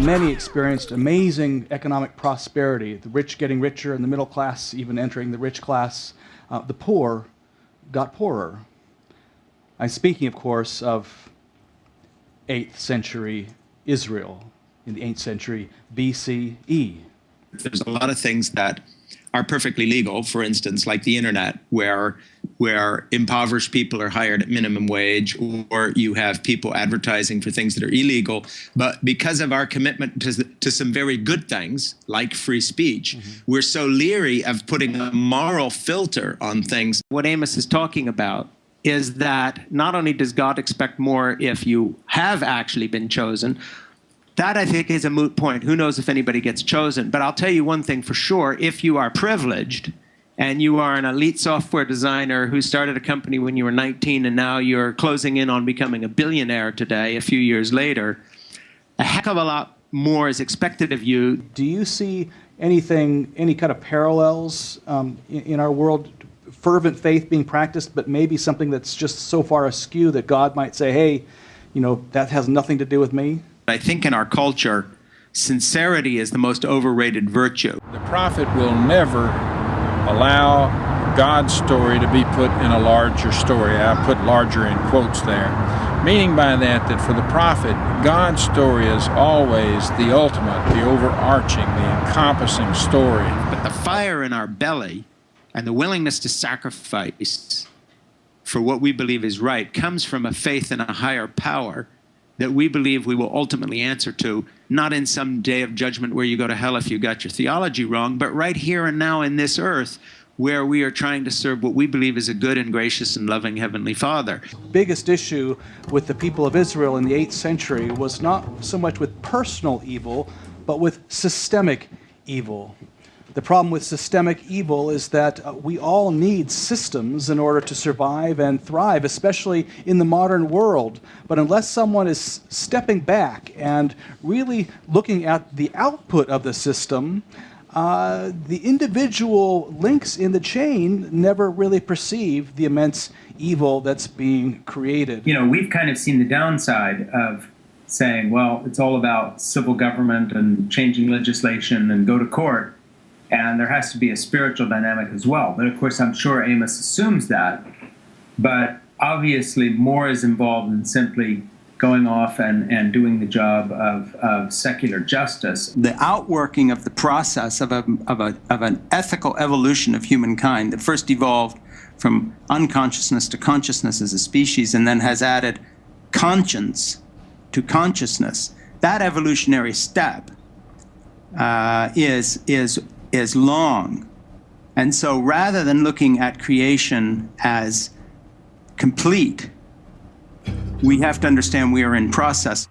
while many experienced amazing economic prosperity, the rich getting richer and the middle class even entering the rich class, the poor got poorer. I'm speaking, of course, of 8th century Israel in the 8th century BCE. There's a lot of things that are perfectly legal, for instance, like the internet, where impoverished people are hired at minimum wage, or you have people advertising for things that are illegal. But because of our commitment to some very good things, like free speech, we're so leery of putting a moral filter on things. What Amos is talking about is that not only does God expect more if you have actually been chosen, that, I think, is a moot point. Who knows if anybody gets chosen? But I'll tell you one thing for sure. If you are privileged and you are an elite software designer who started a company when you were 19 and now you're closing in on becoming a billionaire today, a few years later, a heck of a lot more is expected of you. Do you see any kind of parallels in our world? Fervent faith being practiced, but maybe something that's just so far askew that God might say, hey, that has nothing to do with me? I think in our culture, sincerity is the most overrated virtue. The prophet will never allow God's story to be put in a larger story. I put larger in quotes there. Meaning by that for the prophet, God's story is always the ultimate, the overarching, the encompassing story. But the fire in our belly and the willingness to sacrifice for what we believe is right comes from a faith in a higher power that we believe we will ultimately answer to, not in some day of judgment where you go to hell if you got your theology wrong, but right here and now in this earth where we are trying to serve what we believe is a good and gracious and loving Heavenly Father. The biggest issue with the people of Israel in the 8th century was not so much with personal evil, but with systemic evil. The problem with systemic evil is that we all need systems in order to survive and thrive, especially in the modern world. But unless someone is stepping back and really looking at the output of the system, the individual links in the chain never really perceive the immense evil that's being created. We've kind of seen the downside of saying, well, it's all about civil government and changing legislation and go to court. And there has to be a spiritual dynamic as well. But of course, I'm sure Amos assumes that. But obviously, more is involved than simply going off and doing the job of secular justice. The outworking of the process of an ethical evolution of humankind that first evolved from unconsciousness to consciousness as a species and then has added conscience to consciousness. That evolutionary step is long. And so rather than looking at creation as complete, we have to understand we are in process.